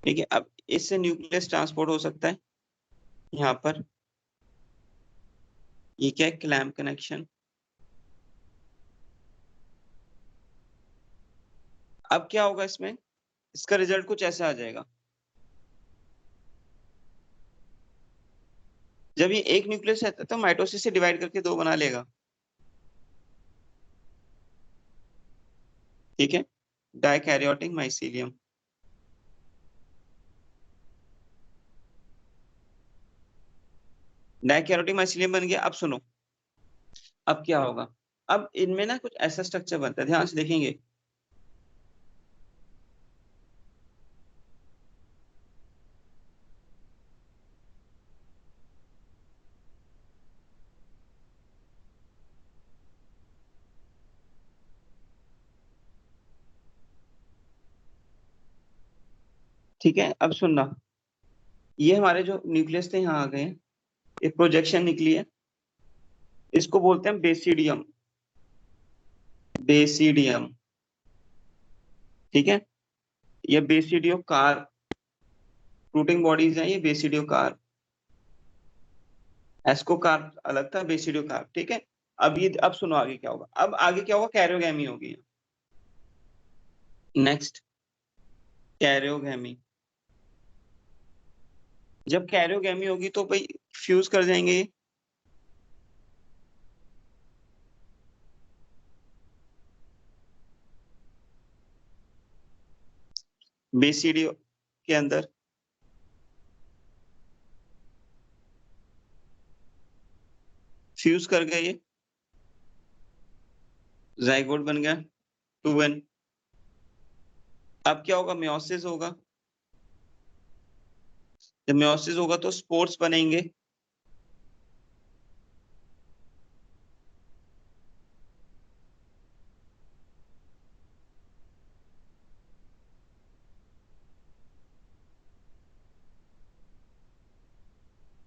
ठीक है, अब इससे न्यूक्लियस ट्रांसपोर्ट हो सकता है यहाँ पर। ये क्या है, क्लैम्प कनेक्शन। अब क्या होगा इसमें, इसका रिजल्ट कुछ ऐसा आ जाएगा। जब ये एक न्यूक्लियस रहता है तो माइटोसिस से डिवाइड करके दो बना लेगा, ठीक है। Dikaryotic mycelium. डाइकैरियोटिक माइसीलियम बन गया। अब सुनो, अब क्या होगा, अब इनमें ना कुछ ऐसा स्ट्रक्चर बनता है, ध्यान से देखेंगे। ठीक है, अब सुनना, ये हमारे जो न्यूक्लियस थे यहाँ आ गए हैं, एक प्रोजेक्शन निकली है, इसको बोलते हैं बेसिडियम। बेसिडियम, ठीक है। ये बेसिडियो कार, फ्रूटिंग बॉडीज हैं ये बेसिडियो कार। एस्को कार अलग था, बेसिडियो कार, ठीक है। अब सुनो आगे क्या होगा, अब आगे क्या होगा, कैरियोगैमी होगी। Next, karyogamy. जब कैरियोगैमी होगी तो भाई फ्यूज कर जाएंगे ये। बेसिडियो के अंदर फ्यूज कर गए ये, जाइगोट बन गया 2n। अब क्या होगा, मेयोसिस होगा। जब मेयोसिस होगा तो स्पोर्स बनेंगे।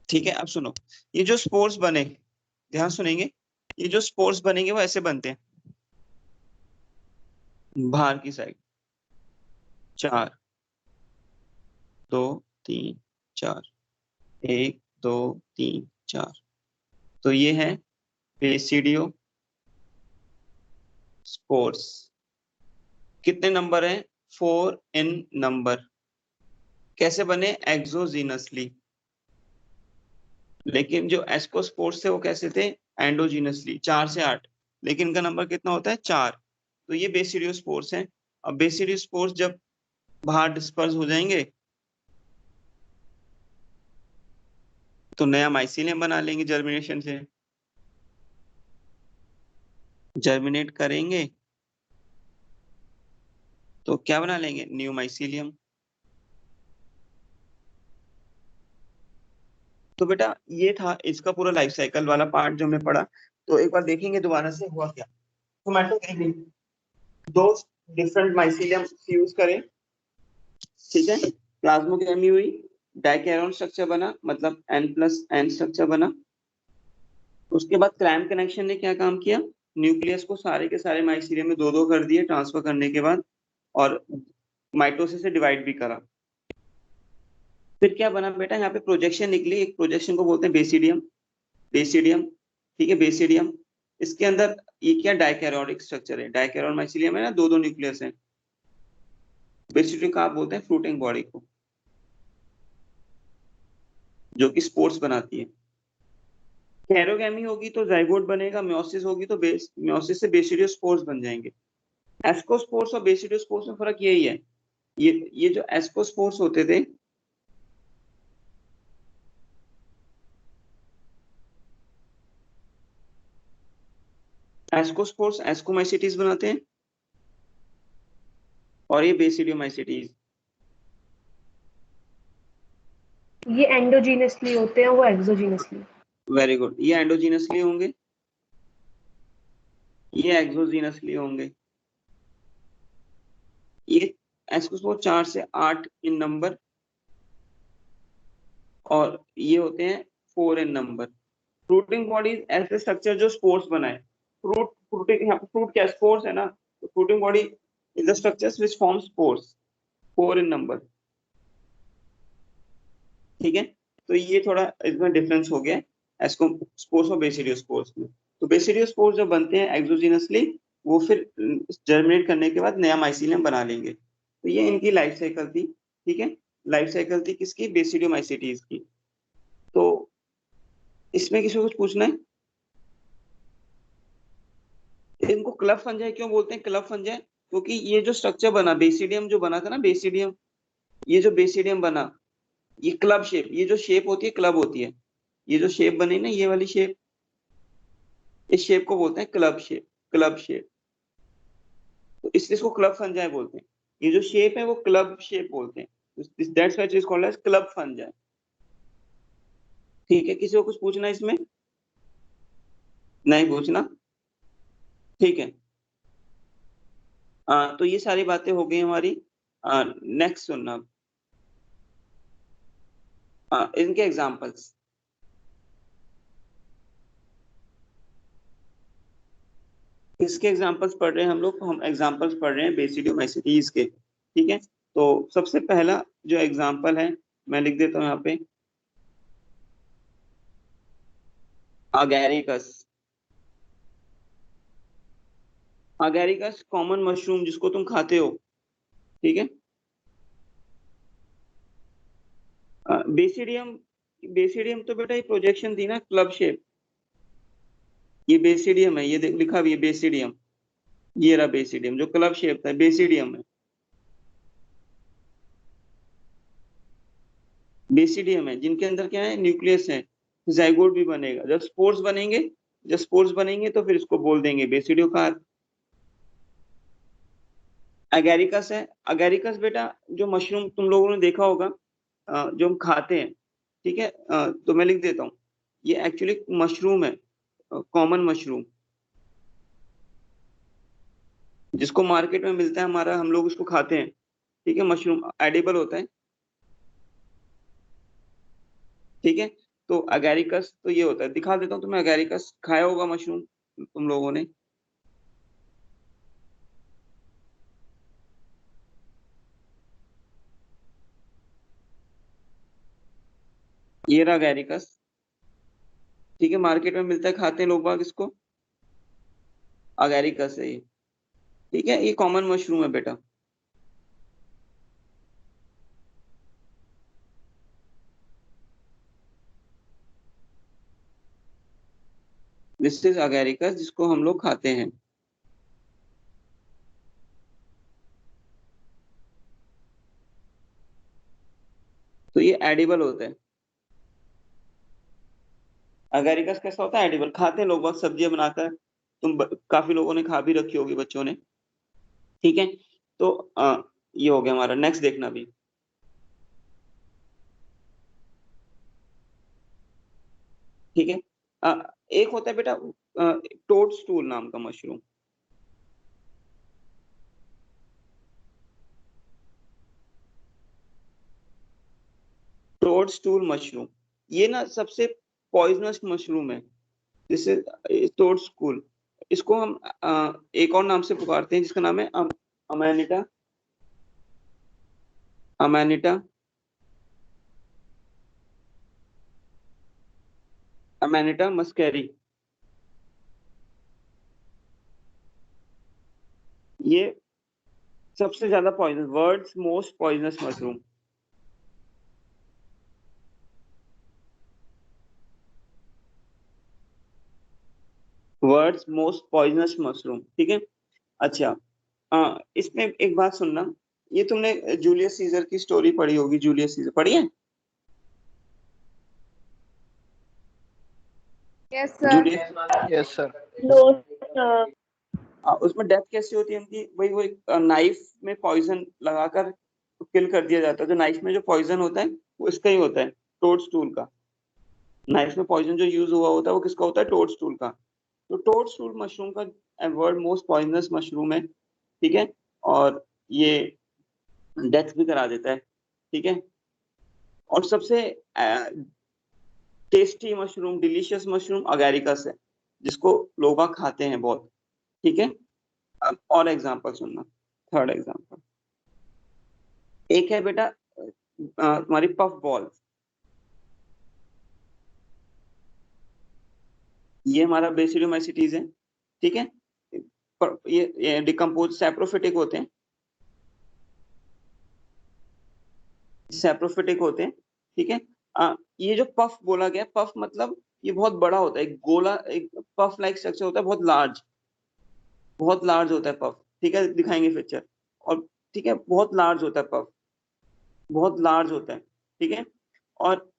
ठीक है, अब सुनो, ये जो स्पोर्स बने, ध्यान सुनेंगे, ये जो स्पोर्स बनेंगे वो ऐसे बनते हैं, बाहर की साइड, 4 2 3 4, 1 2 3 4। तो ये है बेसिडियो स्पोर्स। कितने नंबर हैं, 4 इन नंबर। कैसे बने, एक्सोजीनसली। लेकिन जो एस्कोस्पोर्स थे वो कैसे थे, एंडोजीनसली, 4 से 8। लेकिन इनका नंबर कितना होता है, 4। तो ये बेसिडियो स्पोर्स हैं। अब बेसिडियो स्पोर्स जब बाहर डिस्पर्स हो जाएंगे तो नया माइसीलियम बना लेंगे जर्मिनेशन से। जर्मिनेट करेंगे तो क्या बना लेंगे, न्यू माइसीलियम। तो बेटा ये था इसका पूरा लाइफ साइकिल वाला पार्ट जो हमने पढ़ा। तो एक बार देखेंगे दोबारा से हुआ क्या। क्रोमैटोग्राफी, दो डिफरेंट माइसीलियम फ्यूज करें, ठीक है। प्लाज्मोग्राफी हुई, डाइकैरियन स्ट्रक्चर बना, मतलब N+N स्ट्रक्चर बना। उसके बाद क्लैम्प कनेक्शन ने क्या काम किया, न्यूक्लियस को सारे के सारे माइसीलियम में दो दो कर दिए ट्रांसफर करने के बाद, और माइटोसिस से डिवाइड भी करा। फिर क्या बना बेटा, यहाँ पे प्रोजेक्शन निकली, एक प्रोजेक्शन को बोलते हैं बेसिडियम। बेसिडियम, ठीक है, बेसिडियम। इसके अंदर ये क्या डाइकैरियोटिक स्ट्रक्चर है, डाइकैरियन माइसीलियम है ना, दो न्यूक्लियस है। बेसिडी का आप बोलते हैं फ्रूटिंग बॉडी को, जो कि स्पोर्स बनाती है। कैरोगेमी होगी तो जाइगोट बनेगा, मियोसिस होगी तो मियोसिस से बेसिडियोस्पोर्स बन जाएंगे। एस्कोस्पोर्स और बेसिडियोस्पोर्स में फर्क यही है, ये जो एस्कोस्पोर्स होते थे, एस्कोस्पोर्स एस्कोमाइसिटीज बनाते हैं और ये बेसिडियोमाइसिटीज। ये एंडोजीनसली होते हैं, वो एक्सोजीनसली। वेरी गुड, ये एंडोजीनसली होंगे, ये एक्सोजीनसली होंगे। ये एस्कोस्पोर्स 4 से 8 इन नंबर और ये होते हैं 4 इन नंबर। फ्रूटिंग बॉडीज ऐसे स्ट्रक्चर जो स्पोर्स बनाए। फ्रूटिंग, यहाँ पे फ्रूट क्या स्पोर्स है ना, तो fruiting body is the structures which form spores, 4 in number. ठीक है, तो ये थोड़ा इसमें डिफरेंस हो गया एस्को स्पोर्स और बेसिडियोस्पोर्स में। तो बेसिडियोस्पोर्स जो बनते हैं एक्सोजीनसली, वो फिर जर्मिनेट करने के बाद नया माइसीलियम बना लेंगे। तो ये इनकी लाइफ साइकिल थी। ठीक है, लाइफ साइकिल थी किसकी, बेसिडियोमाइसिटीज की। तो इसमें किसी को कुछ पूछना है? इनको क्लब फंजाई क्यों बोलते हैं, क्लब फंजाई क्योंकि ये जो स्ट्रक्चर बना, बेसिडियम जो बना था ना, बेसिडियम, ये जो बेसिडियम बना, ये क्लब शेप, ये जो शेप होती है क्लब होती है। ये जो शेप बनी ना, ये वाली शेप, इस शेप को बोलते हैं क्लब शेप, क्लब शेप। तो इसलिए इसको क्लब फंजाई बोलते हैं। ये जो शेप है वो क्लब शेप बोलते हैं, that's why it is called as club fungi. ठीक है, किसी को कुछ पूछना है इसमें? नहीं पूछना, ठीक है। तो ये सारी बातें हो गई हमारी। नेक्स्ट सुनना, इनके एग्जांपल्स। किसके एग्जांपल्स पढ़ रहे हैं हम लोग? हम एग्जांपल्स पढ़ रहे हैं बेसिडियोमाइसिटीज के। ठीक है, तो सबसे पहला जो एग्जांपल है मैं लिख देता हूँ यहाँ पे, अगैरिकस। अगैरिकस कॉमन मशरूम जिसको तुम खाते हो। ठीक है, बेसिडियम, बेसिडियम तो बेटा ये प्रोजेक्शन थी ना, क्लब शेप। ये बेसिडियम है, ये लिखा भी है बेसिडियम, ये रहा बेसिडियम जो क्लब शेप था, बेसिडियम है, बेसिडियम है जिनके अंदर क्या है, न्यूक्लियस है, जाइगोट भी बनेगा। जब स्पोर्स बनेंगे, जब स्पोर्स बनेंगे तो फिर इसको बोल देंगे बेसिडियोकार। अगैरिकस है, अगैरिकस बेटा जो मशरूम तुम लोगों ने देखा होगा, जो हम खाते हैं। ठीक है, तो मैं लिख देता हूँ, ये एक्चुअली मशरूम है, कॉमन मशरूम, जिसको मार्केट में मिलता है हमारा, हम लोग उसको खाते हैं। ठीक है, मशरूम एडिबल होता है। ठीक है, तो अगैरिकस तो ये होता है, दिखा देता हूँ तुम्हें। अगैरिकस खाया होगा मशरूम तुम लोगों ने। ये रहा अगैरिकस। ठीक है, मार्केट में मिलता है, खाते हैं लोग बाग इसको, अगैरिकस है ये। ठीक है, ये कॉमन मशरूम है बेटा। दिस इज अगैरिकस जिसको हम लोग खाते हैं। तो ये एडिबल होता है। अगैरिकस कैसा होता है, एडिबल, खाते हैं लोग बाग, सब्जियां बनाकर। काफी लोगों ने खा भी रखी होगी, बच्चों ने। ठीक है, तो ये हो गया हमारा। नेक्स्ट देखना भी। ठीक है, एक होता है बेटा टोड स्टूल नाम का मशरूम। टोड स्टूल मशरूम, ये ना सबसे पॉइजनस मशरूम है। जैसे टोड स्कूल, इसको हम एक और नाम से पुकारते हैं जिसका नाम है अमेनिटा, अमेनिटा, अमेनिटा मस्कैरी। ये सबसे ज्यादा poison, world's most poisonous mushroom. World's most poisonous mushroom, ठीक है। अच्छा, इसमें एक बात सुनना, ये तुमने जूलियस सीजर की स्टोरी पढ़ी होगी, जूलियस सीजर पढ़ी है? Yes sir. Julius, yes sir. No sir. उसमें डेथ कैसी होती है उनकी, वही वो एक नाइफ में पॉइजन लगाकर किल कर दिया जाता है। जो नाइफ में जो पॉइजन होता है वो इसका ही होता है, टोडस्टूल का। नाइफ में पॉइजन जो यूज हुआ होता है वो किसका होता है, टोडस्टूल का। तो टोडस्टूल मशरूम का वर्ल्ड मोस्ट पॉइजनस मशरूम है, ठीक है। और ये डेथ भी करा देता है, ठीक है। और सबसे tasty mushroom, delicious mushroom Agaricus है, जिसको लोग खाते हैं बहुत, ठीक है। अब और एग्जांपल सुनना, थर्ड एग्जांपल, एक है बेटा तुम्हारी पफ बॉल। ये हमारा बेसिडोमाइसिटीज है, ठीक है। पर ये डिकम्पोज सैप्रोफिटिक होते हैं, सैप्रोफिटिक होते हैं, ठीक है। ये जो पफ बोला गया, पफ मतलब ये बहुत बड़ा होता है, एक गोला, एक पफ लाइक स्ट्रक्चर होता है, बहुत लार्ज, बहुत लार्ज होता है पफ, ठीक है, दिखाएंगे पिक्चर। और ठीक है, बहुत लार्ज होता है पफ, बहुत लार्ज होता है, ठीक है। और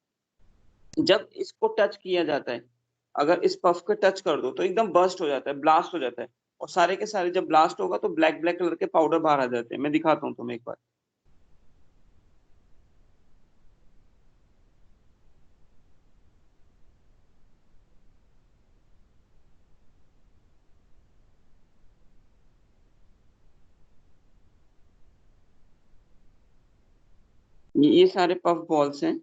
जब इसको टच किया जाता है, अगर इस पफ को टच कर दो तो एकदम बर्स्ट हो जाता है, ब्लास्ट हो जाता है। और सारे के सारे जब ब्लास्ट होगा तो ब्लैक ब्लैक कलर के पाउडर बाहर आ जाते हैं। मैं दिखाता हूँ तुम्हें एक बार। ये सारे पफ बॉल्स हैं।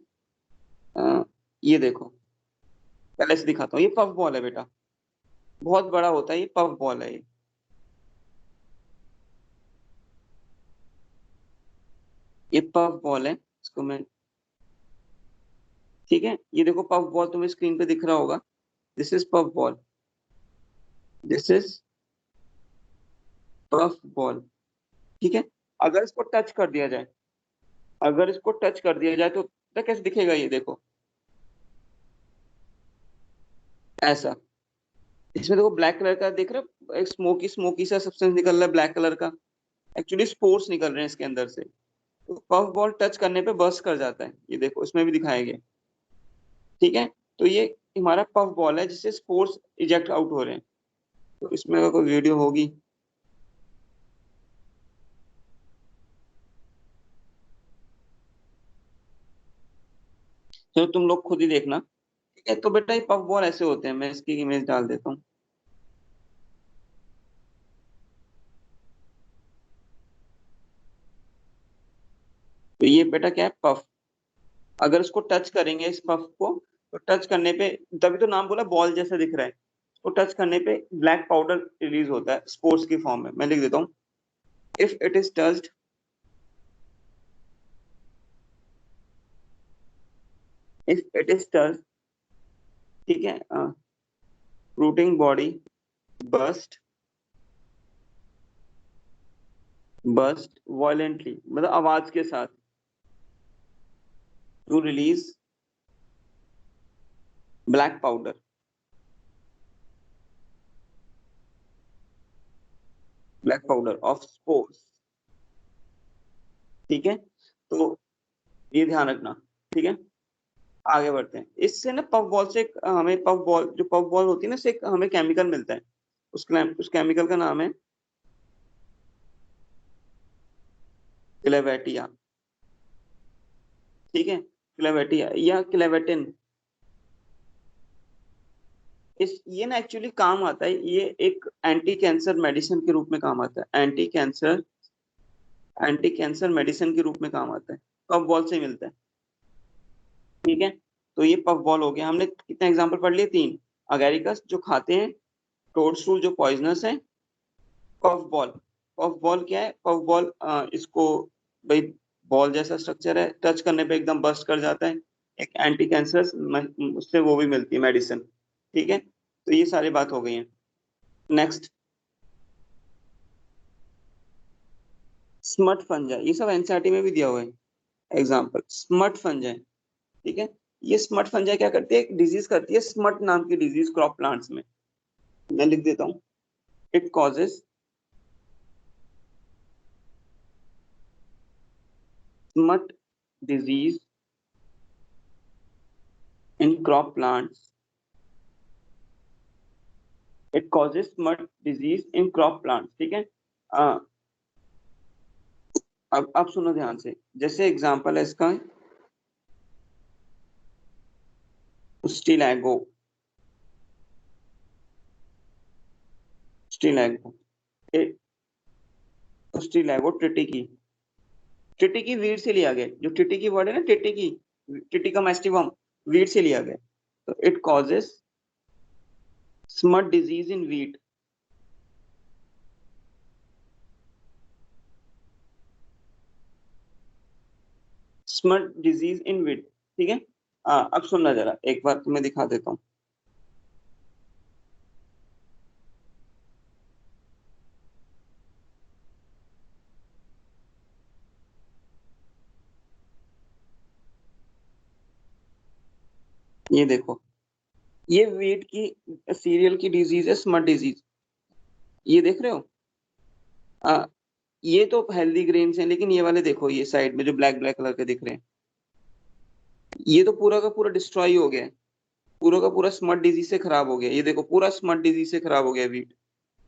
ये देखो, पहले से दिखाता हूँ, ये पफ बॉल है बेटा, बहुत बड़ा होता है, ये पफ बॉल है। ये पफ बॉल है, इसको मैं, ठीक है। ये देखो पफ बॉल तुम्हें स्क्रीन पे दिख रहा होगा, this is puff ball, this is puff ball, ठीक है। अगर इसको टच कर दिया जाए, अगर इसको टच कर दिया जाए तो कैसे दिखेगा, ये देखो ऐसा। इसमें देखो ब्लैक कलर का दिख रहा है, एक स्मोकी स्मोकी सा सब्सटेंस निकल रहा है ब्लैक कलर का, एक्चुअली स्पोर्स निकल रहे हैं इसके अंदर से। तो पफ बॉल टच करने पे बर्स्ट कर जाता है, ये देखो इसमें भी दिखाया गया, ठीक है। तो ये हमारा पफ बॉल है जिससे स्पोर्स इजेक्ट आउट हो रहे हैं। तो इसमें अगर कोई वीडियो होगी, तो तुम लोग खुद ही देखना, ठीक है। तो बेटा ये पफ बॉल ऐसे होते हैं, मैं इसकी इमेज डाल देता हूँ। तो ये बेटा क्या है, पफ। अगर इसको टच करेंगे इस पफ को, तो टच करने पे, तभी तो नाम बोला बॉल जैसा दिख रहा है, उसको टच करने पे ब्लैक पाउडर रिलीज होता है स्पोर्स की फॉर्म में। मैं लिख देता हूँ, if it is touched, if it is touched, ठीक है, fruiting body burst, burst violently, मतलब आवाज के साथ, to release black powder, black powder of spores, ठीक है। तो ये ध्यान रखना, ठीक है। आगे बढ़ते हैं, इससे ना पफ बॉल से हमें पफ बॉल, जो पफ बॉल होती है ना, इससे हमें केमिकल मिलता है। उस केमिकल का नाम है क्लेवेटिया, ठीक है, क्लेवेटिया या क्लेवेटिन। इस ये ना एक्चुअली काम आता है, ये एक एंटी कैंसर मेडिसिन के रूप में काम आता है, एंटी कैंसर मेडिसिन के रूप में काम आता है, पफ बॉल से मिलता है, ठीक है। तो ये पफ बॉल हो गया, हमने कितने एग्जांपल पढ़ लिए, 3। अगैरिकस जो खाते हैं, टोडस्टूल जो पॉइजनस है, पफ बॉल। पफ बॉल क्या है, पफ बॉल इसको, भाई बॉल जैसा स्ट्रक्चर है, टच करने पे एकदम बस्ट कर जाता है, एक एंटी कैंसर उससे वो भी मिलती है मेडिसिन, ठीक है। तो ये सारी बात हो गई है। नेक्स्ट, स्मट फंजाई, ये सब एनसीईआरटी में भी दिया हुआ है एग्जाम्पल, स्मट फंजाई। ठीक है, ये स्मट फंजाई क्या करती है, एक डिजीज करती है स्मट नाम की डिजीज क्रॉप प्लांट्स में। मैं लिख देता हूँ, it causes smut disease in crop plants, it causes smut disease in crop plants. ठीक है, अब सुनो ध्यान से, जैसे एग्जांपल है इसका स्टिलैगो, स्टिलैगो स्टिलैगो ट्रिटिकी, टिटिकी वीड से लिया गया, जो टिटिकी वर्ड है ना, टिटिकी, टिटिका मैस्टिवम, वीड से लिया गया। तो it causes smut disease in wheat, smut disease in wheat. ठीक है, अब सुनना जरा, एक बार तुम्हें दिखा देता हूँ। ये देखो, ये वीट की सीरियल की डिजीज है स्मट डिजीज, ये देख रहे हो। ये तो हेल्दी ग्रेन्स हैं, लेकिन ये वाले देखो, ये साइड में जो ब्लैक ब्लैक कलर के दिख रहे हैं, ये तो पूरा का पूरा डिस्ट्रॉय हो गया है, पूरा का पूरा स्मट डिजीज से खराब हो गया। ये देखो, पूरा स्मट डिजीज से खराब हो गया वीट,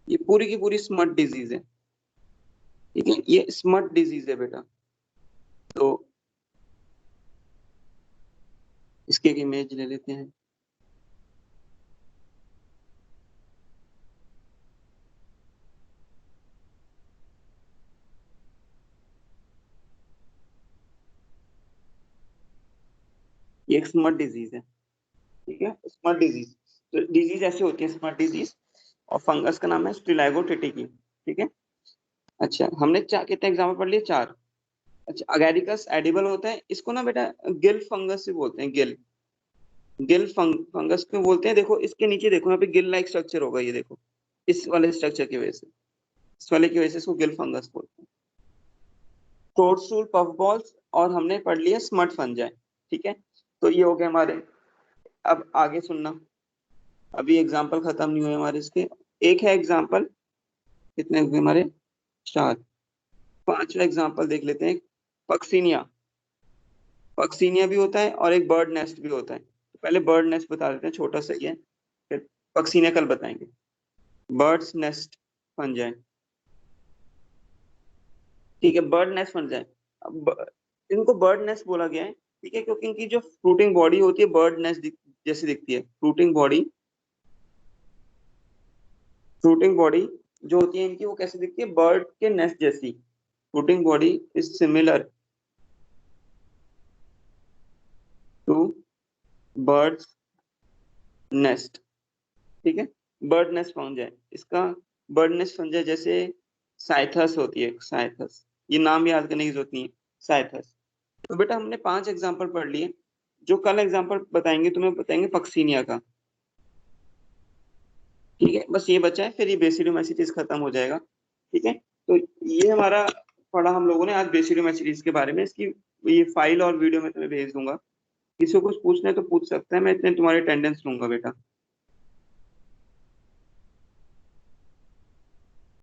ये पूरी की पूरी स्मट डिजीज है। ठीक है, ये स्मट डिजीज है बेटा। तो इसकी एक इमेज ले लेते हैं। ये एक स्मट डिजीज है। ठीक है, स्मट डिजीज, तो डिजीज ऐसे होती है स्मट डिजीज, और फंगस का नाम है स्टिलैगो टिटिकी। ठीक है, अच्छा हमने कितने एग्जाम्पल पढ़ लिए, 4। अच्छा, अगैरिकस एडिबल होता है, इसको ना बेटा गिल फंगस से बोलते हैं, गिल, फंगस क्यों बोलते हैं, देखो इसके नीचे देखो, यहाँ पे गिल लाइक स्ट्रक्चर होगा, ये देखो, इस वाले स्ट्रक्चर की वजह से, इस वाले की वजह से इसको गिल फंगस बोलते हैं। टोडस्टूल पफ बॉल्स, और हमने पढ़ लिया स्मट फंजाई। ठीक है, तो ये हो गए हमारे। अब आगे सुनना, अभी एग्जाम्पल खत्म नहीं हुए हमारे इसके, एक है एग्जाम्पल, कितने हुए हमारे, 4। 5वां एग्जाम्पल देख लेते हैं, पक्सीनिया, पक्सीनिया भी होता है और एक बर्ड नेस्ट भी होता है। तो पहले बर्ड नेस्ट बता देते हैं, छोटा सा ही है, फिर पक्सीनिया कल बताएंगे। बर्ड्स नेस्ट फंजाई, ठीक है, बर्ड नेस्ट फंजाई। अब इनको बर्ड नेस्ट बोला गया है, ठीक है, क्योंकि इनकी जो फ्रूटिंग बॉडी होती है बर्ड नेस्ट जैसी दिखती है, फ्रूटिंग बॉडी, फ्रूटिंग बॉडी जो होती है इनकी, वो कैसे दिखती है, बर्ड के नेस्ट जैसी। Fruiting body is similar to bird's nest. ठीक है, बर्ड नेस्ट फंजाई, इसका बर्ड नेस्ट फंजाई जैसे साइथस होती है, साइथस, ये नाम याद करने की जरूरत नहीं है, साइथस। तो बेटा हमने 5 एग्जाम्पल पढ़ लिए, जो कल एग्जाम्पल बताएंगे तुम्हें बताएंगे पक्सीनिया का। ठीक है, बस ये बचा है, फिर ये बेसिडोमेसिटिस खत्म हो जाएगा। ठीक है, तो ये हमारा पढ़ा हम लोगों ने आज बेसिडोमेसिटिस के बारे में। इसकी ये फाइल और वीडियो मैं तुम्हें भेज दूंगा, किसी को कुछ पूछना है तो पूछ सकता है, मैं इतने तुम्हारी अटेंडेंस लूंगा बेटा।